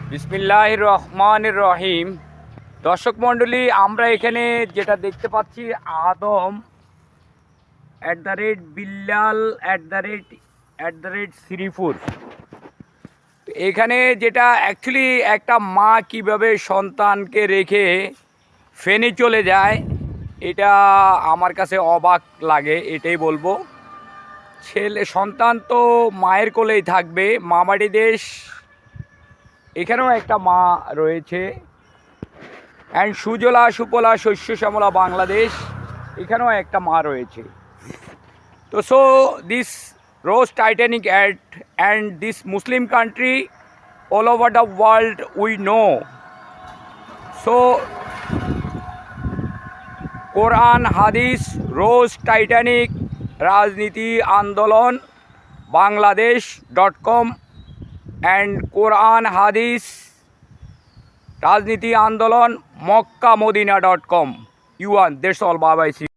বিসমিল্লাহির রহমানির রহিম। দর্শক মণ্ডলী, আমরা এখানে যেটা দেখতে পাচ্ছি, আদম @বিল্লাল @শ্রীপুর। এখানে যেটা অ্যাকচুয়ালি একটা মা কিভাবে সন্তানকে রেখে ফেনে চলে যায়, এটা আমার কাছে অবাক লাগে, এটাই বলবো। সন্তান তো মায়ের কোলেই থাকবে। মামাটি দেশ, এখানেও একটা মা রয়েছে। অ্যান্ড সুজলা সুফলা শস্য শ্যামলা বাংলাদেশ, এখানেও একটা মা রয়েছে। তো so this rose Titanic and this Muslim country all over the world we know. So কোরআন হাদিস রোজ টাইটানিক রাজনীতি আন্দোলন বাংলাদেশ.com and কোরআন হাদিস রাজনীতি আন্দোলন Mecca মদিনা.com. You want, that's all. Bye bye. See you.